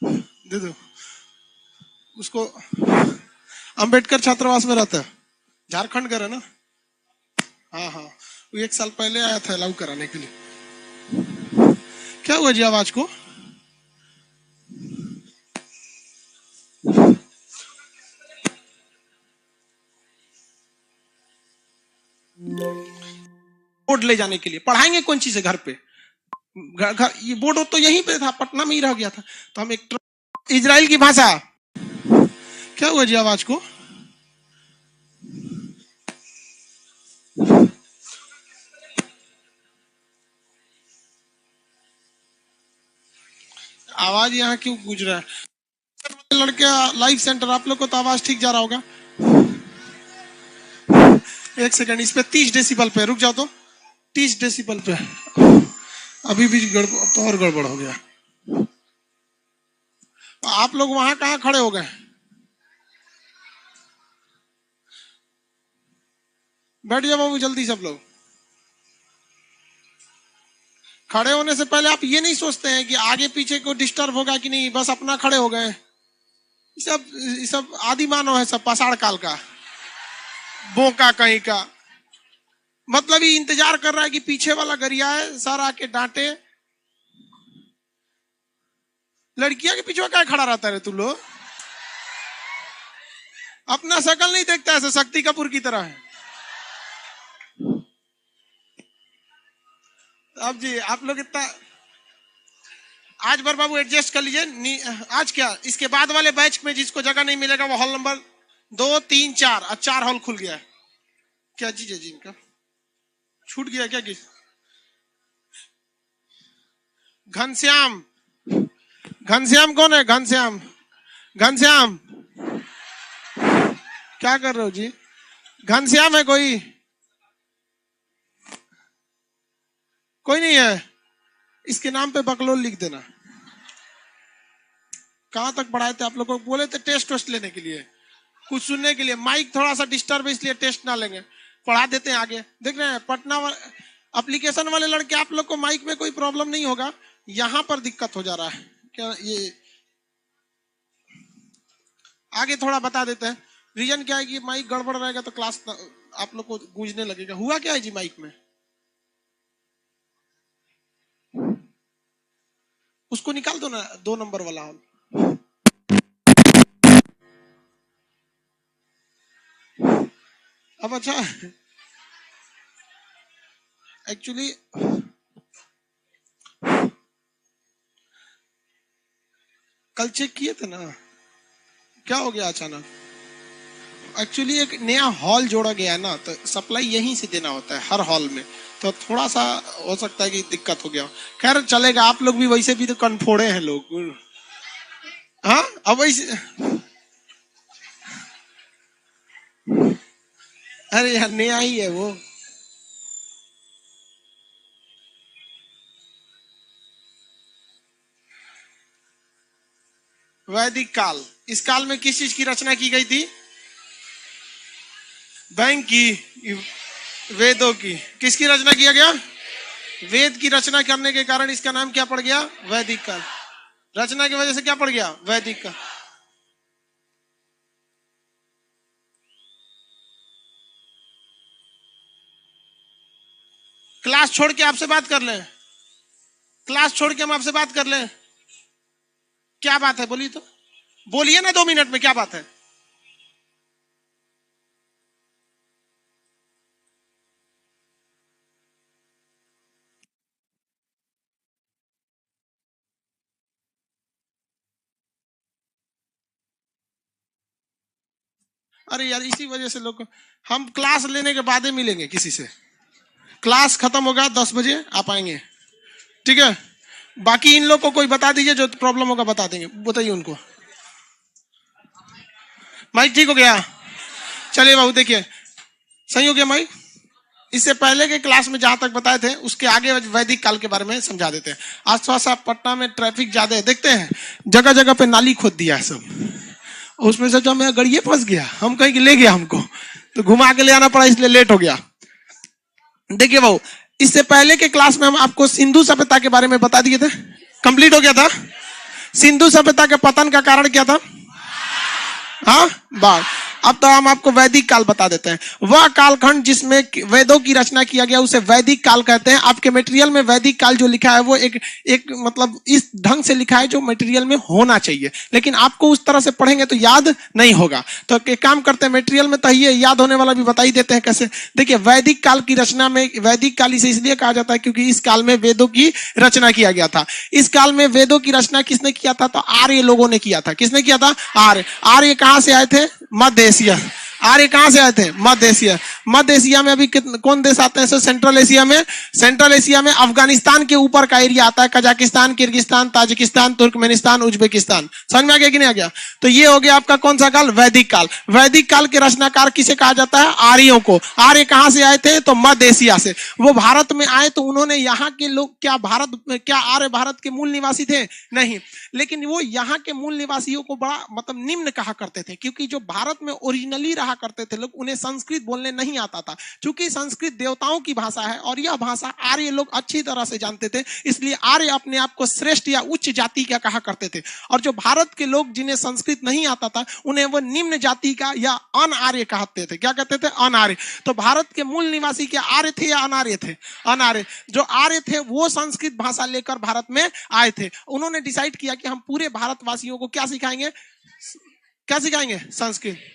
दे दो उसको। अंबेडकर छात्रावास में रहता है, झारखंड का है ना। हाँ हाँ, वो 1 साल पहले आया था अलाउ कराने के लिए। क्या हुआ जी आवाज को? बोर्ड ले जाने के लिए पढ़ाएंगे कौन चीज है घर पे? घर ये बोर्ड तो यहीं पे था, पटना में ही रह गया था। तो हम एक इजराइल की भाषा। क्या हुआ जी आवाज को? आवाज यहाँ क्यों गूंज रहा है? लड़के लाइव सेंटर, आप लोग को तो आवाज ठीक जा रहा होगा। 1 सेकंड, इस पे 30 डेसिबल पे रुक जाओ तो। 30 डेसिबल पे अभी भी गड़बड़, तो और गड़बड़ हो गया। आप लोग वहां कहाँ खड़े हो गए? बैठ जाओ बाबू जल्दी, सब लोग। खड़े होने से पहले आप ये नहीं सोचते हैं कि आगे पीछे को डिस्टर्ब होगा कि नहीं, बस अपना खड़े हो गए। ये सब आदि मानव है, सब पाषाण काल का बोका कहीं का। मतलब ये इंतजार कर रहा है कि पीछे वाला गरिया है सर आके डांटे। लड़कियां के पीछे क्या खड़ा रहता है तू लोग? अपना शकल नहीं देखता ऐसे शक्ति कपूर की तरह है। अब जी आप लोग इतना आज भर बाबू एडजस्ट कर लीजिए। आज क्या, इसके बाद वाले बैच में जिसको जगह नहीं मिलेगा वो हॉल नंबर 2, 3, 4 और 4 हॉल खुल गया। क्या चीज है जी इनका? छूट गया क्या? किस घनश्याम? घनश्याम कौन है? घनश्याम, घनश्याम क्या कर रहे हो जी? घनश्याम है कोई? कोई नहीं है? इसके नाम पे बकलोल लिख देना। कहां तक पढ़ाए थे आप लोग को? बोले थे टेस्ट वेस्ट लेने के लिए, कुछ सुनने के लिए। माइक थोड़ा सा डिस्टर्ब है इसलिए टेस्ट ना लेंगे, पढ़ा देते हैं आगे। देख रहे हैं पटना एप्लीकेशन वाले लड़के, आप लोग को माइक में कोई प्रॉब्लम नहीं होगा, यहां पर दिक्कत हो जा रहा है। क्या ये आगे थोड़ा बता देते हैं। रीजन क्या है कि माइक गड़बड़ रहेगा तो क्लास आप लोग को गूंजने लगेगा। हुआ क्या है जी माइक में? उसको निकाल दो ना, 2 नंबर वाला हॉल। अब अच्छा, एक्चुअली कल चेक किए थे ना, क्या हो गया अचानक? एक्चुअली एक नया हॉल जोड़ा गया है ना, तो सप्लाई यहीं से देना होता है हर हॉल में, तो थोड़ा सा हो सकता है कि दिक्कत हो गया। खैर चलेगा, आप लोग भी वैसे भी तो कनफोड़े हैं लोग। हाँ अब वैसे, अरे यार नया ही है वो। वैदिक काल, इस काल में किस चीज की रचना की गई थी? बैंक की, वेदों की। किसकी रचना किया गया? वेद की रचना करने के कारण इसका नाम क्या पड़ गया? वैदिक काल। रचना की वजह से क्या पड़ गया? वैदिक काल। क्लास छोड़ के आपसे बात कर लें, क्लास छोड़ के हम आपसे बात कर लें। क्या बात है बोलिए तो, बोलिए ना 2 मिनट में, क्या बात है? अरे यार इसी वजह से लोग, हम क्लास लेने के बाद ही मिलेंगे किसी से। क्लास खत्म होगा 10 बजे आप आएंगे, ठीक है? बाकी इन लोग को कोई बता दीजिए, जो प्रॉब्लम होगा बता देंगे, बताइए उनको। माइक ठीक हो गया? चलिए बाबू देखिए, सही हो गया माइक। इससे पहले के क्लास में जहां तक बताए थे उसके आगे वैदिक काल के बारे में समझा देते हैं। आज थोड़ा सा पटना में ट्रैफिक ज्यादा है, देखते हैं जगह जगह पे नाली खोद दिया है सब, उसमें से जो मैं गड़िए फंस गया, हम कहीं के ले गया, हमको तो घुमा के ले आना पड़ा, इसलिए लेट हो गया। देखिए बाबू, इससे पहले के क्लास में हम आपको सिंधु सभ्यता के बारे में बता दिए थे, कंप्लीट हो गया था। सिंधु सभ्यता के पतन का कारण क्या था? हाँ, बाढ़। अब तो हम आपको वैदिक काल बता देते हैं। वह कालखंड जिसमें वेदों की रचना किया गया उसे वैदिक काल कहते हैं। आपके मटेरियल में वैदिक काल जो लिखा है वो एक मतलब इस ढंग से लिखा है जो मटेरियल में होना चाहिए, लेकिन आपको उस तरह से पढ़ेंगे तो याद नहीं होगा। तो एक काम करते हैं, मटेरियल में तो ये याद होने वाला भी बता ही देते हैं कैसे। देखिए, वैदिक काल की रचना में, वैदिक काल इसे इसलिए कहा जाता है क्योंकि इस काल में वेदों की रचना किया गया था। इस काल में वेदों की रचना किसने किया था? तो आर्य लोगों ने किया था। किसने किया था? आर्य। आर्य कहां से आए थे? मध्य एशिया। आर्य कहां से आए थे? मध्य एशिया। मध्य एशिया में अभी कौन देश आते हैं? सेंट्रल एशिया में। सेंट्रल एशिया में अफगानिस्तान के ऊपर का एरिया आता है, Kazakhstan, Kyrgyzstan, Tajikistan, Turkmenistan, Uzbekistan. समझ में आ गया कि नहीं आ गया? तो ये हो गया आपका कौन सा काल? वैदिक काल। वैदिक काल के रचनाकार किसे कहा जाता है? आर्यों को। आर्य कहां से आए थे? तो मध्य एशिया से। वो भारत में आए तो उन्होंने यहाँ के लोग क्या आर्य भारत के मूल निवासी थे? नहीं, लेकिन वो यहाँ के मूल निवासियों को बड़ा मतलब निम्न कहा करते थे, क्योंकि जो भारत में ओरिजिनली रहा करते थे लोग, उन्हें संस्कृत बोलने नहीं आता था। क्योंकि संस्कृत देवताओं की भाषा है और यह भाषा आर्य लोग अच्छी तरह से जानते थे, इसलिए आर्य अपने आप को श्रेष्ठ या उच्च जाति का कहा करते थे। और जो भारत के लोग जिन्हें संस्कृत नहीं आता था, उन्हें वो निम्न जाति का या अनार्य कहते थे। क्या कहते थे? अनार्य। तो भारत के मूल निवासी क्या आर्य थे या अनार्य थे? अनार्य। जो आर्य थे वो संस्कृत भाषा लेकर भारत में आए थे। उन्होंने डिसाइड किया कि हम पूरे भारतवासियों को क्या सिखाएंगे? क्या सिखाएंगे? संस्कृत।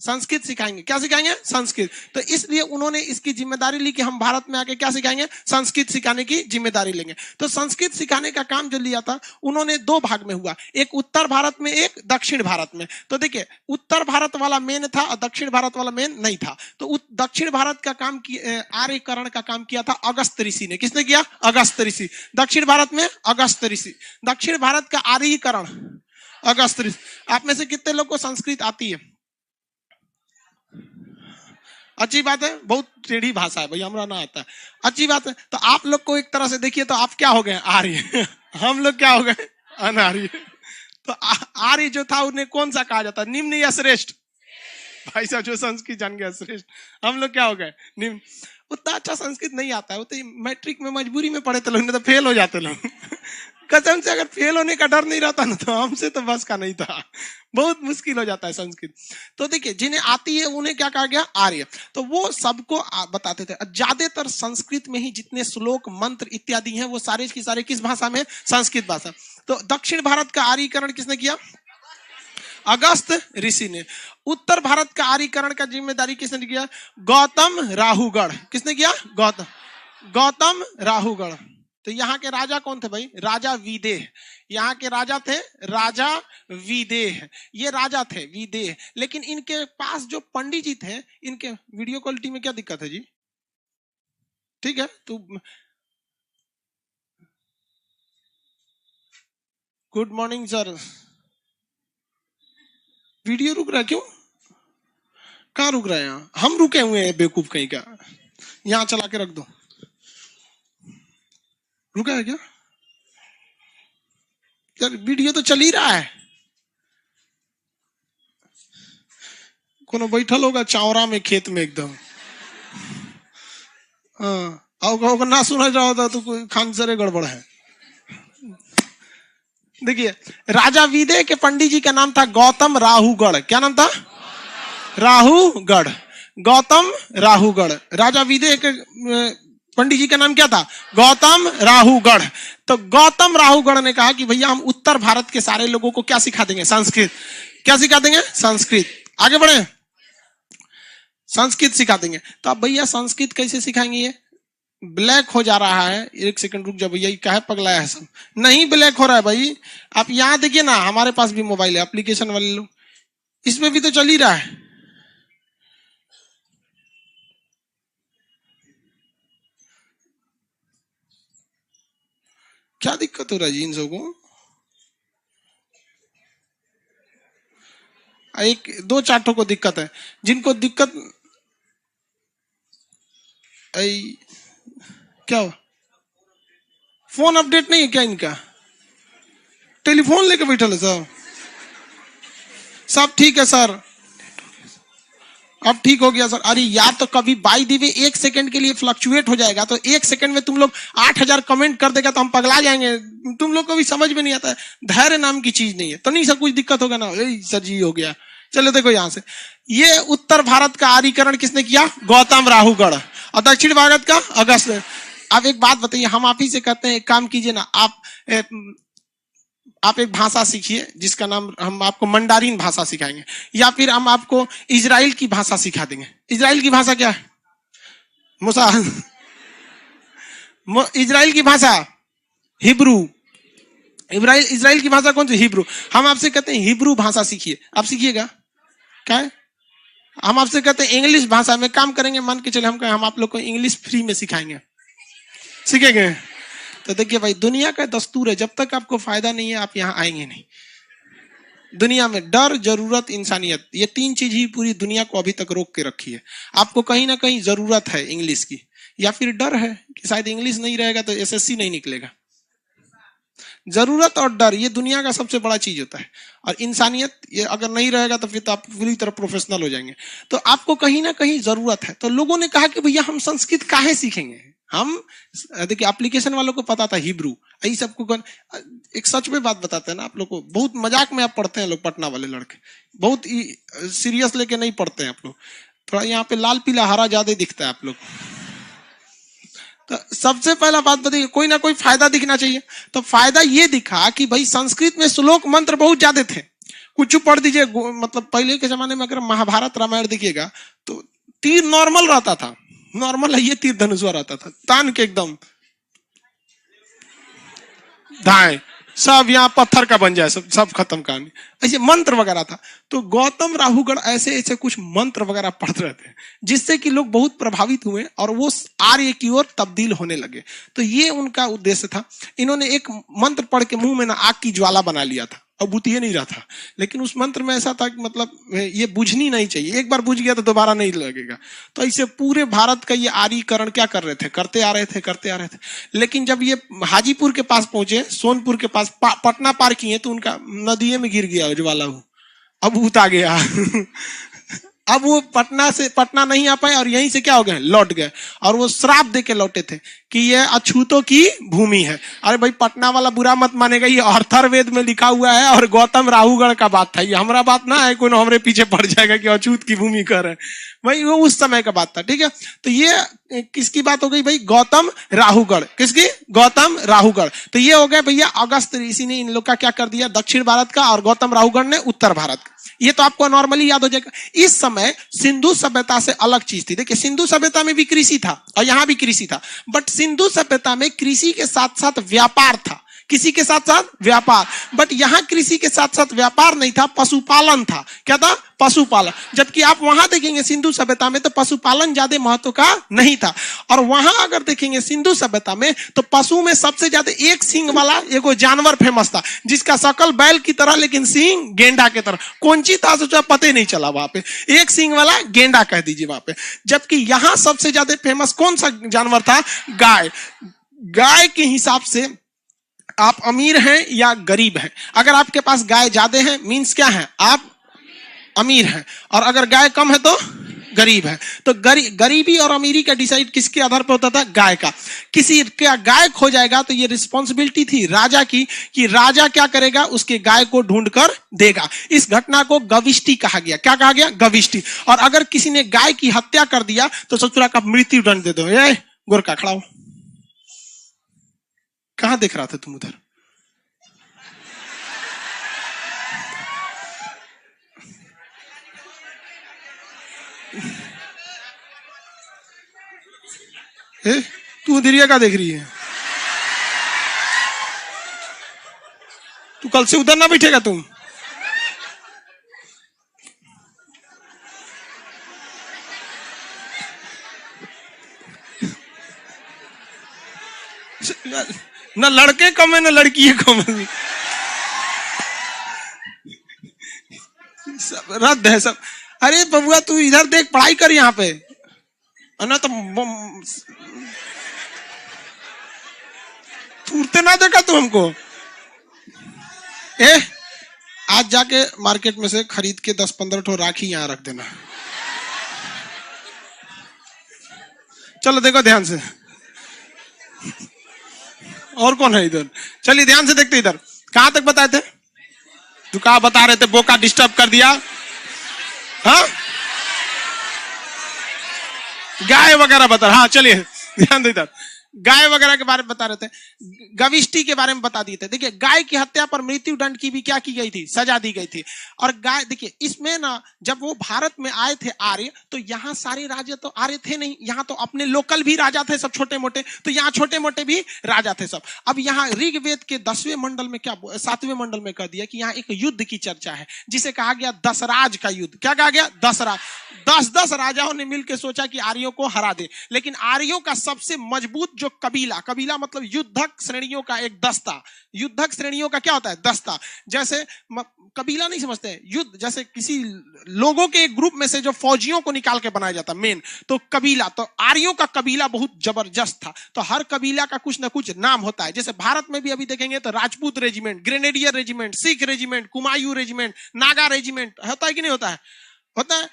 संस्कृत सिखाएंगे। क्या सिखाएंगे? संस्कृत। तो इसलिए उन्होंने इसकी जिम्मेदारी ली कि हम भारत में आके क्या सिखाएंगे? संस्कृत सिखाने की जिम्मेदारी लेंगे। तो संस्कृत सिखाने का काम जो लिया था उन्होंने दो भाग में हुआ, एक उत्तर भारत में, एक दक्षिण भारत में। तो देखिए, उत्तर भारत वाला मेन था और दक्षिण भारत वाला मेन नहीं था। तो दक्षिण भारत का काम आर्यकरण का काम किया था अगस्त ऋषि ने। किसने किया? अगस्त ऋषि। दक्षिण भारत में अगस्त ऋषि। दक्षिण भारत का आर्यकरण अगस्त ऋषि। आप में से कितने लोग को संस्कृत आती है? अच्छी बात है, बहुत टेढ़ी भाषा है भाई, हमरा ना आता है। अच्छी बात है। तो आप लोग को एक तरह से देखिए तो आप क्या हो गए? आर्य। हम लोग क्या हो गए? अनार्य। तो आर्य जो था उन्हें कौन सा कहा जाता? निम्न या श्रेष्ठ? भाई साहब जो संस्कृत जान गया श्रेष्ठ। हम लोग क्या हो गए? निम्न। उतना अच्छा संस्कृत नहीं आता है, वो तो मैट्रिक में मजबूरी में पढ़े थे लोग, नहीं तो फेल हो जाते लोग। कसम से, अगर फेल होने का डर नहीं रहता ना तो हमसे तो बस का नहीं था। बहुत मुश्किल हो जाता है संस्कृत। तो देखिए, जिन्हें आती है उन्हें क्या कहा गया? आर्य। तो वो सबको बताते थे। ज्यादातर संस्कृत में ही जितने श्लोक, मंत्र इत्यादि हैं वो सारे की सारे किस भाषा में? संस्कृत भाषा। तो दक्षिण भारत का आर्यकरण किसने किया? अगस्त ऋषि ने। उत्तर भारत का आर्यकरण का जिम्मेदारी किसने किया? गौतम राहुगढ़। किसने किया? गौतम राहुगढ़। तो यहाँ के राजा कौन थे भाई? राजा विदेह। यहाँ के राजा थे राजा विदेह। ये राजा थे विदेह। लेकिन इनके पास जो पंडित जी थे, इनके वीडियो क्वालिटी में क्या दिक्कत है जी? ठीक है, तो गुड मॉर्निंग सर। वीडियो रुक रहा है क्यों? कहाँ रुक रहा है? यहाँ हम रुके हुए हैं बेवकूफ कहीं का। यहाँ चला के रख दो। रुका है क्या यार? वीडियो तो चल ही रहा है। कोनो बैठल होगा चावरा में, खेत में एकदम। हाँ, ना सुना रहा होता तो कोई खानसरे गड़बड़ है। देखिए, राजा विदेह के पंडित जी का नाम था गौतम राहुगढ़। क्या नाम था? राहुगढ़। गौतम राहुगढ़। राजा विदेह के पंडित जी का नाम क्या था? गौतम राहुगढ़। तो गौतम राहुगढ़ ने कहा कि भैया हम उत्तर भारत के सारे लोगों को क्या सिखा देंगे? संस्कृत। क्या सिखा देंगे? संस्कृत। आगे बढ़े, संस्कृत सिखा देंगे। तो अब भैया संस्कृत कैसे सिखाएंगे? ये ब्लैक हो जा रहा है। एक सेकंड रुक जा भैया, क्या है पगलाया है सब? नहीं ब्लैक हो रहा है भाई। आप यहाँ देखिए ना, हमारे पास भी मोबाइल है, एप्लीकेशन वाले लोग, इसमें भी तो चल ही रहा है। क्या दिक्कत हो रहा है जी इन सबको? एक दो चार्टों को दिक्कत है। जिनको दिक्कत क्या हो? फोन अपडेट नहीं है क्या इनका? टेलीफोन लेके बैठल है सब। सब ठीक है सर। अब ठीक हो गया सर। अरे यार तो कभी बाई दी वे 1 सेकंड के लिए फ्लक्चुएट हो जाएगा तो 1 सेकंड में तुम लोग 8000 कमेंट कर देगा तो हम पगला जाएंगे। तुम लोग को भी समझ में नहीं आता है, धैर्य नाम की चीज नहीं है। तो नहीं सर कुछ दिक्कत होगा ना, सर जी हो गया। चलो देखो यहां से, ये उत्तर भारत का आर्यीकरण किसने किया? गौतम राहुगढ़। और दक्षिण भारत का अगस्त। अब एक बात बताइए, हम आप ही से कहते हैं एक काम कीजिए ना, आप एक भाषा सीखिए जिसका नाम, हम आपको मंडारिन भाषा सिखाएंगे, या फिर हम आपको इजराइल की भाषा सिखा देंगे। इजराइल की भाषा क्या है? मूसा। इजराइल की भाषा हिब्रू। इजराइल की भाषा कौन सी? हिब्रू। हम आपसे कहते हैं हिब्रू भाषा सीखिए, आप सीखिएगा क्या है? हम आपसे कहते हैं इंग्लिश भाषा में काम करेंगे, मान के चले हम आप लोग को इंग्लिश फ्री में सिखाएंगे, सीखेंगे? तो देखिए भाई, दुनिया का दस्तूर है, जब तक आपको फायदा नहीं है आप यहां आएंगे नहीं। दुनिया में डर, जरूरत, इंसानियत, ये 3 चीज ही पूरी दुनिया को अभी तक रोक के रखी है। आपको कहीं ना कहीं जरूरत है इंग्लिश की, या फिर डर है कि शायद इंग्लिश नहीं रहेगा तो एसएससी नहीं निकलेगा। जरूरत और डर, ये दुनिया का सबसे बड़ा चीज होता है। और इंसानियत, ये अगर नहीं रहेगा तो फिर तो आप पूरी तरह प्रोफेशनल हो जाएंगे। तो आपको कहीं ना कहीं जरूरत है। तो लोगों ने कहा कि भैया हम संस्कृत काहे सीखेंगे? हम देखिए, एप्लीकेशन वालों को पता था हिब्रू, यही सबको। एक सच में बात बताते हैं ना आप लोग को, बहुत मजाक में आप पढ़ते हैं लोग, पटना वाले लड़के बहुत सीरियस लेके नहीं पढ़ते हैं आप लोग। थोड़ा यहाँ पे लाल पीला हरा ज्यादा दिखता है आप लोग। तो सबसे पहला बात बताइए, कोई ना कोई फायदा दिखना चाहिए। तो फायदा ये दिखा कि भाई संस्कृत में श्लोक मंत्र बहुत ज्यादा थे। कुछ पढ़ दीजिए, मतलब पहले के जमाने में अगर महाभारत रामायण देखिएगा तो तीर नॉर्मल रहता था, नॉर्मल है ये तीर धनुष रहता था, तान के एकदम धाए, सब यहाँ पत्थर का बन जाए, सब खत्म कहानी। ऐसे मंत्र वगैरह था। तो गौतम राहुगढ़ ऐसे ऐसे कुछ मंत्र वगैरह पढ़ रहे थे जिससे कि लोग बहुत प्रभावित हुए और वो आर्य की ओर तब्दील होने लगे। तो ये उनका उद्देश्य था। इन्होंने एक मंत्र पढ़ के मुंह में ना आग की ज्वाला बना लिया था, अब बुतिये नहीं रहा था। लेकिन उस मंत्र में ऐसा था कि मतलब ये बुझनी नहीं चाहिए, एक बार बुझ गया तो दोबारा नहीं लगेगा। तो ऐसे पूरे भारत का ये आर्यीकरण क्या कर रहे थे, करते आ रहे थे। लेकिन जब ये हाजीपुर के पास पहुंचे, सोनपुर के पास, पटना पार किए, तो उनका नदिये में गिर गया ज्वाला, अब भूत आ गया। अब वो पटना नहीं आ पाए और यहीं से क्या हो गए, लौट गए। और वो श्राप दे के लौटे थे कि ये अछूतों की भूमि है। अरे भाई, पटना वाला बुरा मत मानेगा, ये अर्थववेद में लिखा हुआ है और गौतम राहुगढ़ का बात था, ये हमारा बात ना है। कोई हमारे पीछे पड़ जाएगा कि अछूत की भूमि कर है भाई, वो उस समय का बात था। ठीक है, तो ये किसकी बात हो गई भाई? गौतम राहुगढ़। किसकी? गौतम राहुगढ़। तो ये हो गया भैया अगस्त ऋषि ने इन लोग का क्या कर दिया, दक्षिण भारत का, और गौतम राहुगढ़ ने उत्तर भारत का। ये तो आपको नॉर्मली याद हो जाएगा। इस समय सिंधु सभ्यता से अलग चीज थी। देखिए, सिंधु सभ्यता में भी कृषि था और यहां भी कृषि था, बट सिंधु सभ्यता में कृषि के साथ साथ व्यापार था। किसी के साथ साथ व्यापार। बट यहां कृषि के साथ साथ व्यापार नहीं था, पशुपालन था। क्या था? पशुपालन। जबकि आप वहां देखेंगे सिंधु सभ्यता में तो पशुपालन ज्यादा महत्व का नहीं था। और वहां अगर देखेंगे सिंधु सभ्यता में तो पशु में सबसे ज्यादा एक सींग वाला एगो जानवर फेमस था, जिसका शकल बैल की तरह लेकिन सींग गेंडा की तरह। कौन सी था सोचा, पता ही नहीं चला। वहां पे एक सींग वाला गेंडा कह दीजिए वहां पे। जबकि यहां सबसे ज्यादा फेमस कौन सा जानवर था? गाय। गाय के हिसाब से आप अमीर हैं या गरीब हैं। अगर आपके पास गाय ज्यादा है मींस क्या है, आप अमीर हैं, और अगर गाय कम है तो गरीब है। तो गरीबी और अमीरी का डिसाइड किसके आधार पर होता था? गाय का। किसी का गाय खो जाएगा तो ये रिस्पॉन्सिबिलिटी थी राजा की कि राजा क्या करेगा, उसके गाय को ढूंढ कर देगा। इस घटना को गविष्टि कहा गया। क्या कहा गया? गविष्टि। और अगर किसी ने गाय की हत्या कर दिया तो ससुरा का मृत्यु दंड दे दो। ये गोरखा खड़ा हो, कहां देख रहा था तुम उधर? तू उधरिया का देख रही है? तू कल से उधर ना बैठेगा तुम। न लड़के कम है न लड़की कम है, सब रद्द है सब। अरे बबुआ तू इधर देख, पढ़ाई कर यहाँ पे, ना तो टूटते ना देखा तू हमको। आज जाके मार्केट में से खरीद के 10-15 ठो राखी यहाँ रख देना। चलो देखो ध्यान से, और कौन है इधर? चलिए ध्यान से देखते इधर, कहां तक बताए थे? तू कहा बता रहे थे, बोका डिस्टर्ब कर दिया। हाँ, गाय वगैरह बता। हाँ चलिए ध्यान दो इधर, गाय वगैरह के बारे में बता रहे थे, गविष्टि के बारे में बता दिए थे। देखिए गाय की हत्या पर मृत्यु दंड की भी क्या की गई थी? सजा दी गई थी। और गाय, देखिए इसमें ना, जब वो भारत में आए थे आर्य, तो यहाँ सारे राजा तो आर्य थे नहीं, यहाँ तो अपने लोकल भी राजा थे सब छोटे मोटे, तो यहाँ छोटे मोटे भी राजा थे सब। अब यहाँ ऋग्वेद के 10वें मंडल में क्या, 7वें मंडल में कह दिया कि यहाँ एक युद्ध की चर्चा है, जिसे कहा गया दशराज का युद्ध। क्या कहा गया? दशराज। 10 राजाओं ने मिलकर सोचा कि आर्यों को हरा दे, लेकिन आर्यों का सबसे मजबूत जो कबीला मतलब युद्धक श्रेणियों का एक दस्ता, युद्धक श्रेणियों का क्या होता है? दस्ता। जैसे कबीला नहीं समझते हैं, युद्ध जैसे किसी लोगों के एक ग्रुप में से जो फौजियों को निकाल के बनाया जाता मेन, तो कबीला, तो आर्यों का कबीला बहुत जबरदस्त था। तो हर कबीला का कुछ ना कुछ नाम होता है। जैसे भारत में भी अभी देखेंगे तो Rajput regiment, grenadier regiment, Sikh regiment, Kumaon regiment, Naga regiment होता है कि नहीं होता है? होता है।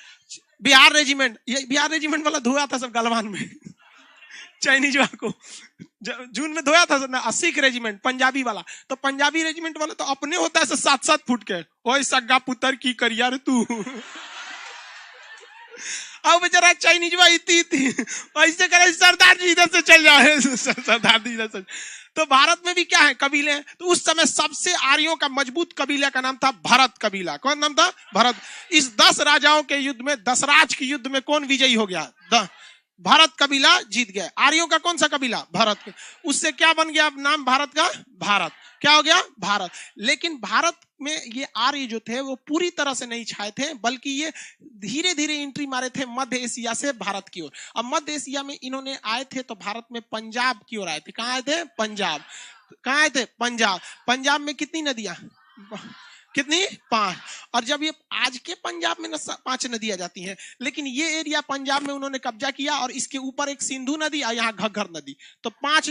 बिहार रेजिमेंट, ये बिहार रेजिमेंट वाला धोया था सब गलवान में चाइनीज वाला को जून में धोया था ना। सिख रेजिमेंट पंजाबी वाला, तो पंजाबी रेजिमेंट वाला तो अपने होता है 7-7 फुट के, ओए सग्गा पुत्र की करिया रे तू अब बेचारा चाइनीज वाला इतनी ऐसे करे, सरदार जी इधर से चल जाए, सरदार जी इधर से। तो भारत में भी क्या है? कबीले हैं। तो उस समय सबसे आर्यों का मजबूत कबीला का नाम था भरत कबीला। कौन नाम था? भरत। इस 10 राजाओं के युद्ध में, दशराज के युद्ध में कौन विजयी हो गया? भारत कबीला जीत गया। आर्यों का कौन सा कबीला? भारत। उससे क्या बन गया नाम भारत का? भारत। क्या हो गया? भारत। लेकिन भारत में ये आर्य जो थे वो पूरी तरह से नहीं छाए थे, बल्कि ये धीरे धीरे एंट्री मारे थे मध्य एशिया से भारत की ओर। अब मध्य एशिया में इन्होंने आए थे तो भारत में पंजाब की ओर आए थे। कहां आए थे? पंजाब। कहां आए थे? पंजाब। पंजाब में कितनी नदियां? कितनी? 5। और जब ये आज के पंजाब में 5 नदियां जाती हैं, लेकिन ये एरिया पंजाब में उन्होंने कब्जा किया और इसके ऊपर एक सिंधु नदी और यहाँ घग्गर नदी, तो 5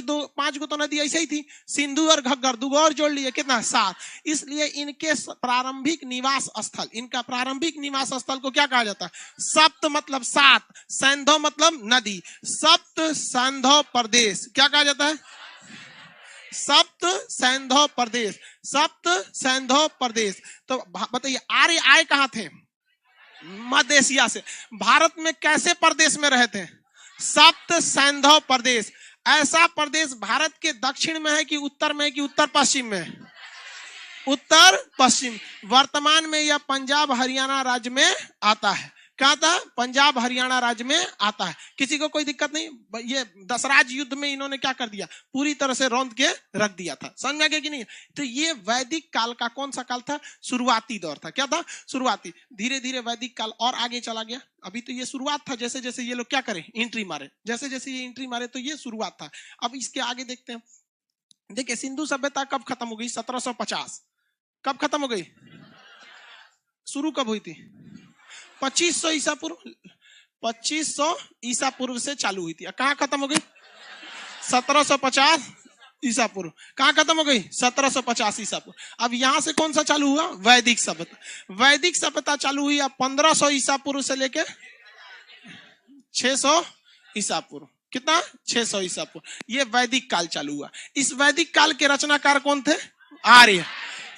गो तो नदी ऐसे ही थी, सिंधु और घग्गर, 2 और जोड़ लिए, कितना? 7। इसलिए इनके प्रारंभिक निवास स्थल, इनका प्रारंभिक निवास स्थल को क्या कहा जाता है? सप्त मतलब 7, सैंधव मतलब नदी, सप्त सैंधव प्रदेश। क्या कहा जाता है? सप्त सैंधव प्रदेश, सप्त सैंधव प्रदेश। तो बताइए आर्य आए कहां थे? मध्य एशिया से। भारत में कैसे प्रदेश में रहे थे? सप्त सैंधव प्रदेश। ऐसा प्रदेश भारत के दक्षिण में है कि उत्तर में है कि उत्तर पश्चिम में? उत्तर पश्चिम। वर्तमान में यह पंजाब हरियाणा राज्य में आता है। क्या आता है? पंजाब हरियाणा राज्य में आता है। किसी को कोई दिक्कत नहीं। ये दशराज युद्ध में इन्होंने क्या कर दिया? पूरी तरह से रौंद के रख दिया था। समझ में आ गया कि नहीं? तो ये वैदिक काल का कौन सा काल था? शुरुआती दौर था। क्या था? शुरुआती। धीरे धीरे वैदिक काल और आगे चला गया। अभी तो ये शुरुआत था, जैसे जैसे ये लोग क्या करें? एंट्री मारे, जैसे जैसे ये एंट्री मारे तो ये शुरुआत था। अब इसके आगे देखते हैं। देखिए सिंधु सभ्यता कब खत्म हो गई? 1750। कब खत्म हो गई? शुरू कब हुई थी? 2500 ईसा पूर्व। 2500 ईसा पूर्व से चालू हुई थी। कहां खत्म हो गई? 1750 ईसा पूर्व। कहां खत्म हो गई? 1750 ईसा पूर्व। अब यहां से कौन सा चालू हुआ? वैदिक सभ्यता। वैदिक सभ्यता चालू हुई अब 1500 ईसा पूर्व से लेके 600 ईसा पूर्व। कितना? 600 ईसा पूर्व। ये वैदिक काल चालू हुआ। इस वैदिक काल के रचनाकार कौन थे? आर्य।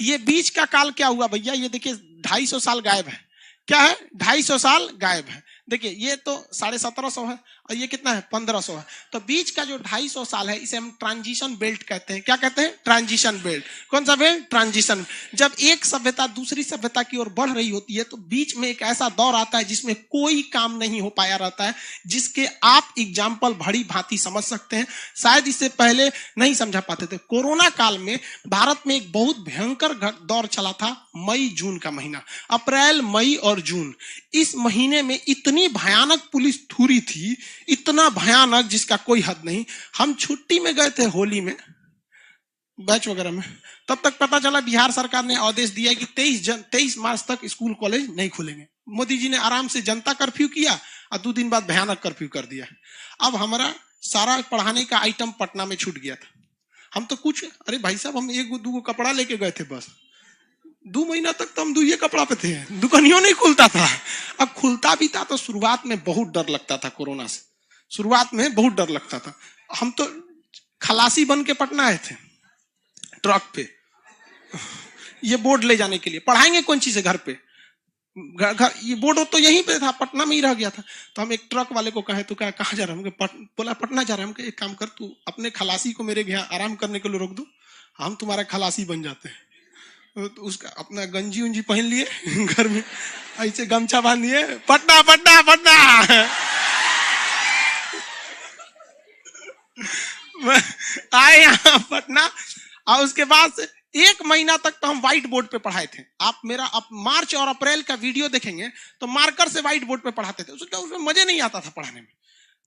ये बीच का काल क्या हुआ भैया? ये देखिए 250 साल गायब है। क्या है? 250 साल गायब है। देखिए ये तो 1750 है और ये कितना है? 1500 है। तो बीच का जो 250 साल है इसे हम ट्रांजिशन बेल्ट कहते हैं। क्या कहते हैं? Transition belt. कौन सा बेल्ट? ट्रांजिशन। जब एक सभ्यता दूसरी सभ्यता की ओर बढ़ रही होती है तो बीच में एक ऐसा दौर आता है जिसमें कोई काम नहीं हो पाया रहता है, जिसके आप एग्जाम्पल भली भांति समझ सकते हैं। शायद इससे पहले नहीं समझा पाते थे। कोरोना काल में भारत में एक बहुत भयंकर दौर चला था, मई जून का महीना। अप्रैल, मई और जून, इस महीने में इतनी भयानक पुलिस थूरी थी, इतना भयानक जिसका कोई हद नहीं। हम छुट्टी में गए थे होली में, बैच वगैरह में, तब तक पता चला बिहार सरकार ने आदेश दिया कि 23 मार्च तक स्कूल कॉलेज नहीं खुलेंगे। मोदी जी ने आराम से जनता कर्फ्यू किया और 2 दिन बाद भयानक कर्फ्यू कर दिया। अब हमारा सारा पढ़ाने का आइटम पटना में छूट गया था। हम तो कुछ, अरे भाई साहब हम 1-2 कपड़ा लेके गए थे बस। 2 महीना तक तो हम 2 कपड़ा पे थे, दुकानियों नहीं खुलता था। अब खुलता भी था तो शुरुआत में बहुत डर लगता था कोरोना से। शुरुआत में बहुत डर लगता था। हम तो खलासी बन के पटना आए थे ट्रक पे, ये बोर्ड ले जाने के लिए। पढ़ाएंगे कौन चीज है घर पे, घर ये बोर्ड तो यहीं पे था, पटना में ही रह गया था। तो हम एक ट्रक वाले को कहे, तो कहाँ जा रहा है? बोला पटना जा रहा है। हम एक काम कर, तू अपने खलासी को मेरे यहाँ आराम करने के लिए रोक दो, हम तुम्हारा खलासी बन जाते हैं। तो उसका अपना गंजी उंजी पहन लिए घर में, ऐसे गमछा बांध दिए, पटना पटना पटना आए यहाँ पटना। और उसके बाद से 1 महीना तक तो हम व्हाइट बोर्ड पे पढ़ाए थे। आप मार्च और अप्रैल का वीडियो देखेंगे तो मार्कर से व्हाइट बोर्ड पे पढ़ाते थे, उसमें मजे नहीं आता था पढ़ाने में।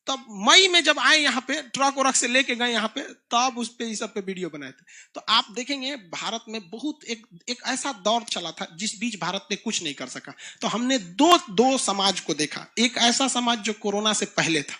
तब मई में जब आए यहाँ पे, ट्रक वरक से लेके गए यहाँ पे, तब उस पे इस सब पे वीडियो बनाए थे। तो आप देखेंगे भारत में बहुत एक ऐसा दौर चला था जिस बीच भारत ने कुछ नहीं कर सका। तो हमने दो समाज को देखा, एक ऐसा समाज जो कोरोना से पहले था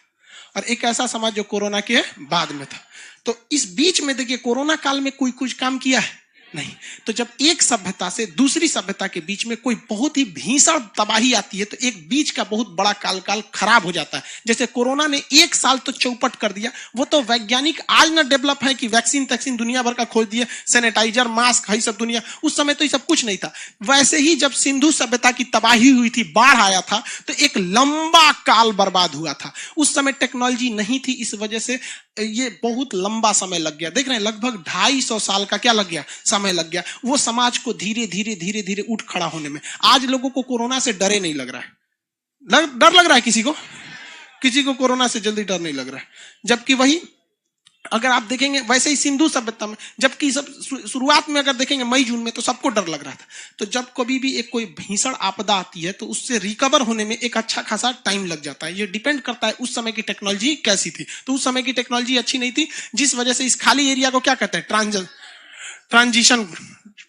और एक ऐसा समाज जो कोरोना के बाद में था। तो इस बीच में देखिए कोरोना काल में कोई कुछ काम किया है नहीं। तो जब एक सभ्यता से दूसरी सभ्यता के बीच में कोई बहुत ही भीषण तबाही आती है तो एक बीच का बहुत बड़ा काल खराब हो जाता है। जैसे कोरोना ने 1 साल तो चौपट कर दिया। वो तो वैज्ञानिक आज ना डेवलप है कि वैक्सीन तैक्सीन दुनिया भर का खोज दिए, सैनिटाइजर मास्क है सब दुनिया, उस समय तो ये सब कुछ नहीं था। वैसे ही जब सिंधु सभ्यता की तबाही हुई थी, बाढ़ आया था, तो एक लंबा काल बर्बाद हुआ था। उस समय टेक्नोलॉजी नहीं थी, इस वजह से ये बहुत लंबा समय लग गया। देख रहे हैं लगभग 250 साल का क्या लग गया, समय लग गया वो समाज को धीरे धीरे उठ खड़ा होने में। आज लोगों को कोरोना से डरे नहीं लग रहा है। डर लग रहा है किसी को कोरोना से जल्दी डर नहीं लग रहा है। जबकि वही अगर आप देखेंगे वैसे ही सिंधु सभ्यता में, जबकि सब शुरुआत में अगर देखेंगे मई जून में तो सबको डर लग रहा था। तो जब कभी भी एक कोई भीषण आपदा आती है तो उससे रिकवर होने में एक अच्छा खासा टाइम लग जाता है। ये डिपेंड करता है उस समय की टेक्नोलॉजी कैसी थी। तो उस समय की टेक्नोलॉजी अच्छी नहीं थी, जिस वजह से इस खाली एरिया को क्या कहते हैं, ट्रांजिशन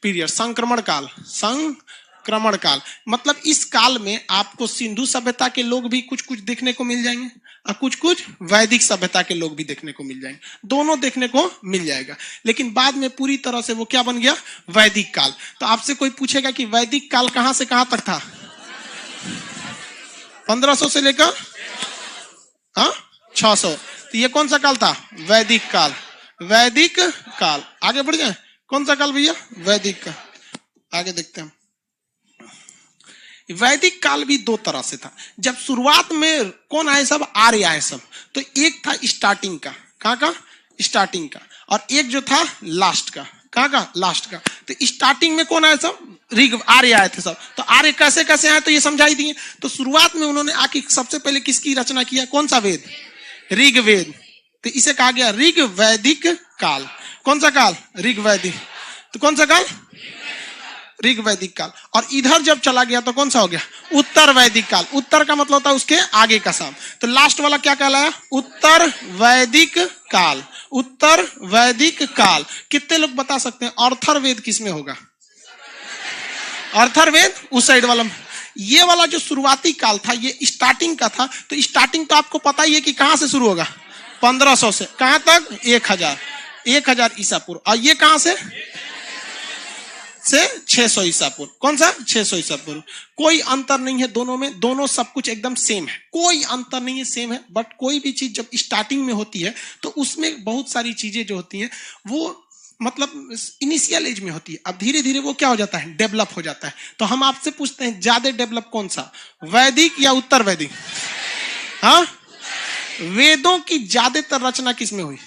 पीरियड, संक्रमण काल। मतलब इस काल में आपको सिंधु सभ्यता के लोग भी कुछ देखने को मिल जाएंगे और कुछ वैदिक सभ्यता के लोग भी देखने को मिल जाएंगे, दोनों देखने को मिल जाएगा। लेकिन बाद में पूरी तरह से वो क्या बन गया, वैदिक काल। तो आपसे कोई पूछेगा कि वैदिक काल कहां से कहां तक था? 1500 से लेकर 600। तो ये कौन सा काल था? वैदिक काल। आगे बढ़ जाए, कौन सा काल भैया? वैदिक काल। आगे देखते हैं। वैदिक काल भी 2 तरह से था। जब शुरुआत में कौन आए सब? आर्य आए सब। तो एक था स्टार्टिंग का, कहां का? स्टार्टिंग का। और एक जो था लास्ट का, कहां का? लास्ट का। तो स्टार्टिंग में कौन आए सब? आर्य आए थे सब। तो आर्य कैसे कैसे आए तो ये समझाई दिए। तो शुरुआत में उन्होंने आके सबसे पहले किसकी रचना किया? कौन सा वेद? ऋग्वेद। तो इसे कहा गया ऋग वैदिक काल। कौन सा काल? ऋग वैदिक। तो कौन सा काल? ऋग वैदिक काल। और इधर जब चला गया तो कौन सा हो गया? उत्तर वैदिक काल। उत्तर का मतलब होता है उसके आगे का शाम। तो लास्ट वाला क्या कहलाया? उत्तर वैदिक काल। उत्तर वैदिक काल। कितने लोग बता सकते हैं अर्थर्वेद किसमें होगा? अर्थर्वेद उस साइड वाला। ये वाला जो शुरुआती काल था ये स्टार्टिंग का था। तो स्टार्टिंग तो आपको पता ही है कि कहां से शुरू होगा? 1500 से कहां तक? 1000 ईसा पूर्व। और ये कहां से 600 ईसा पूर्व। कौन सा? 600 ईसा पूर्व। कोई अंतर नहीं है दोनों में, दोनों सब कुछ एकदम सेम है, कोई अंतर नहीं है, सेम है। बट कोई भी चीज जब स्टार्टिंग में होती है तो उसमें बहुत सारी चीजें जो होती हैं वो मतलब इनिशियल एज में होती है। अब धीरे धीरे वो क्या हो जाता है? डेवलप हो जाता है। तो हम आपसे पूछते हैं ज्यादा डेवलप कौन सा, वैदिक या उत्तर वैदिक? हाँ, वेदों की ज्यादातर रचना किसमें हुई?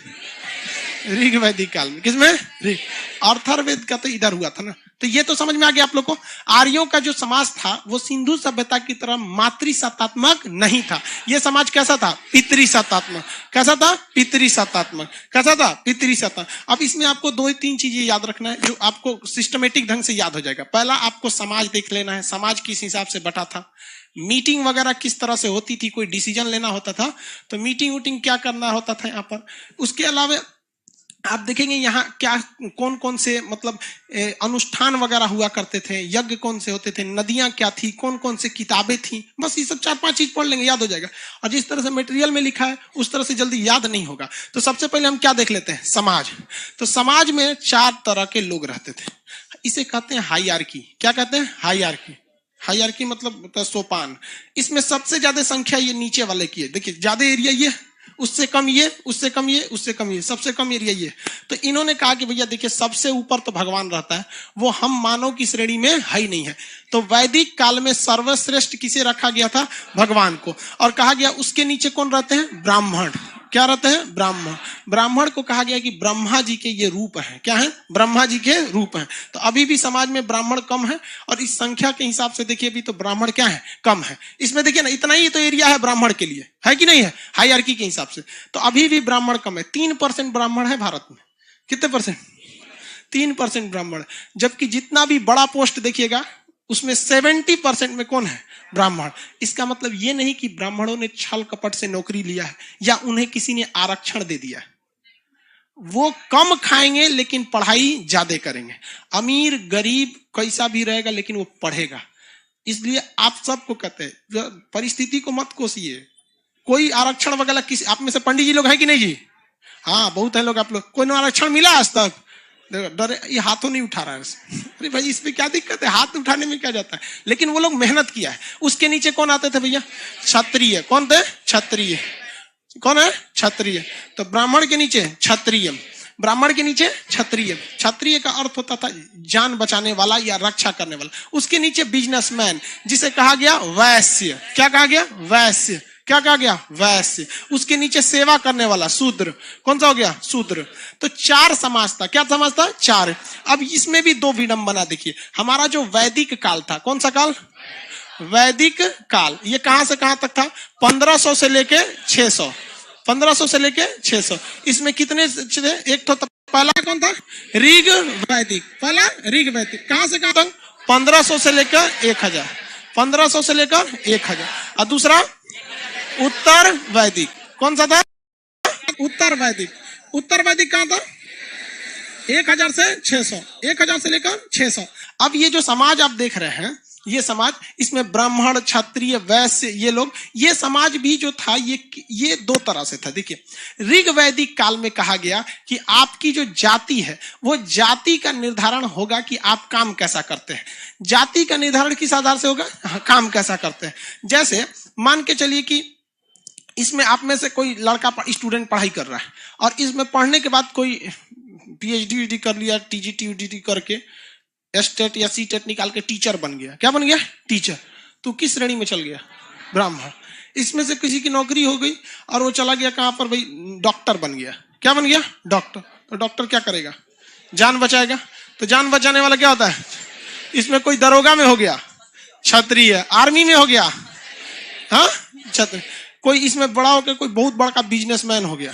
ऋग वैदिक काल में। किसमें? ऋग। अर्थर्वेद का तो इधर हुआ था ना। तो ये तो समझ में आ गया आप लोग को। आर्यों का जो समाज था वो सिंधु सभ्यता की तरह मातृसत्तात्मक नहीं था। ये समाज कैसा था? पितृसत्तात्मक। कैसा था? पितृसत्तात्मक। कैसा था? पितृसत्तात्मक। अब इसमें आपको 2-3 चीजें याद रखना है जो आपको सिस्टमेटिक ढंग से याद हो जाएगा। पहला आपको समाज देख लेना है, समाज किस हिसाब से बटा था, मीटिंग वगैरह किस तरह से होती थी, कोई डिसीजन लेना होता था तो मीटिंग वूटिंग क्या करना होता था यहाँ पर। उसके अलावा आप देखेंगे यहाँ क्या कौन कौन से मतलब अनुष्ठान वगैरह हुआ करते थे, यज्ञ कौन से होते थे, नदियां क्या थी, कौन कौन से किताबें थी। बस ये सब 4-5 चीज पढ़ लेंगे, याद हो जाएगा। और जिस तरह से मटेरियल में लिखा है उस तरह से जल्दी याद नहीं होगा। तो सबसे पहले हम क्या देख लेते हैं? समाज। तो समाज में 4 तरह के लोग रहते थे। इसे कहते हैं हायरार्की। क्या कहते हैं? हायरार्की। हायरार्की मतलब सोपान। इसमें सबसे ज्यादा संख्या ये नीचे वाले की है। देखिए ज्यादा एरिया ये उससे कम ये, उससे कम ये, उससे कम ये, सबसे कम एरिया ये। तो इन्होंने कहा कि भैया देखिए सबसे ऊपर तो भगवान रहता है, वो हम मानव की श्रेणी में है ही नहीं है। तो वैदिक काल में सर्वश्रेष्ठ किसे रखा गया था? भगवान को। और कहा गया उसके नीचे कौन रहते हैं? ब्राह्मण। क्या रहते हैं? ब्राह्मण। ब्राह्मण को कहा गया कि ब्रह्मा जी के ये रूप हैं। क्या है? ब्रह्मा जी के रूप हैं। तो अभी भी समाज में ब्राह्मण कम है, और इस संख्या के हिसाब से देखिए अभी तो ब्राह्मण क्या है? कम है। इसमें देखिए ना, इतना ही तो एरिया है ब्राह्मण के लिए, है कि नहीं है? हायरार्की के हिसाब से तो अभी भी ब्राह्मण कम है। 3% ब्राह्मण है भारत में। कितने परसेंट? 3% ब्राह्मण। जबकि जितना भी बड़ा पोस्ट देखिएगा उसमें 70% में कौन है? ब्राह्मण। इसका मतलब ये नहीं कि ब्राह्मणों ने छल कपट से नौकरी लिया है या उन्हें किसी ने आरक्षण दे दिया है। वो कम खाएंगे लेकिन पढ़ाई ज्यादा करेंगे। अमीर गरीब कैसा भी रहेगा लेकिन वो पढ़ेगा। इसलिए आप सबको कहते हैं परिस्थिति को मत कोसिए। कोई आरक्षण वगैरह किसी आप में से पंडित जी लोग हैं कि नहीं जी? हाँ बहुत है लोग। आप लोग कोई आरक्षण मिला आज तक? डरे ये हाथों नहीं उठा रहा है। अरे भाई इसमें क्या दिक्कत है? हाथ उठाने में क्या जाता है? लेकिन वो लोग मेहनत किया है। उसके नीचे कौन आते थे भैया? क्षत्रिय। कौन थे? क्षत्रिय। कौन है? क्षत्रिय। तो ब्राह्मण के नीचे क्षत्रिय, ब्राह्मण के नीचे क्षत्रिय। क्षत्रिय का अर्थ होता था जान बचाने वाला या रक्षा करने वाला। उसके नीचे बिजनेसमैन, जिसे कहा गया वैश्य। क्या कहा गया? वैश्य। क्या कहा गया? वैश्य। उसके नीचे सेवा करने वाला शूद्र। कौन सा हो गया? शूद्र। तो 4 समाज था। क्या समाज था? 4। अब इसमें भी 2 विडंबना देखिए। हमारा जो वैदिक काल था, कौन सा काल? वैदिक काल। ये कहां से कहां तक था? 1500 से लेके 600। 1500 से लेके 600। इसमें कितने थे? एक तो पहला कौन था? ऋग वैदिक। पहला ऋग वैदिक। कहां से कहां तक? 1500 से लेकर 1000। 1500 से लेकर 1000। और दूसरा उत्तर वैदिक। कौन सा था? उत्तर वैदिक। उत्तर वैदिक कहां था? 1000 से 600। 1000 से लेकर 600। अब ये जो समाज आप देख रहे हैं, ये समाज, इसमें ब्राह्मण, क्षत्रिय, वैश्य, ये लोग, ये समाज भी जो था ये 2 तरह से था। देखिए ऋग वैदिक काल में कहा गया कि आपकी जो जाति है वो जाति का निर्धारण होगा कि आप काम कैसा करते हैं। जाति का निर्धारण किस आधार से होगा? काम कैसा करते हैं। जैसे मान के चलिए कि इसमें आप में से कोई लड़का स्टूडेंट पढ़ाई कर रहा है और इसमें पढ़ने के बाद कोई PhD कर लिया, TGT करके स्टेट या सीटेट निकाल के टीचर बन गया। क्या बन गया? टीचर। तो किस श्रेणी में चल गया? ब्राह्मण। इसमें से किसी की नौकरी हो गई और वो चला गया कहां पर भाई? डॉक्टर बन गया। क्या बन गया? डॉक्टर। तो डॉक्टर क्या करेगा? जान बचाएगा। तो जान बचाने वाला क्या होता है? इसमें कोई दरोगा में हो गया, क्षत्रिय। आर्मी में हो गया, हाँ क्षत्रिय। कोई इसमें बड़ा होकर कोई बहुत बड़ा बिजनेसमैन हो गया।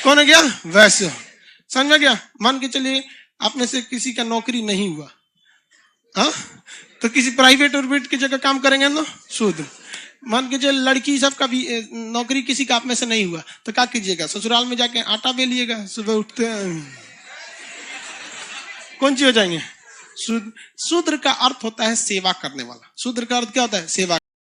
कौन हो गया? वैश्य। समझ में गया? मान के चलिए आप में से किसी का नौकरी नहीं हुआ, हाँ, तो किसी प्राइवेट और की जगह काम करेंगे ना, शूद्र। मान के चलिए लड़की सब का भी नौकरी किसी का आप में से नहीं हुआ, तो क्या कीजिएगा? ससुराल में जाके आटा बेलिएगा। सुबह उठते हैं कौन सी हो जाएंगे? शूद्र। शूद्र का अर्थ होता है सेवा करने वाला। शूद्र का अर्थ क्या होता है? सेवा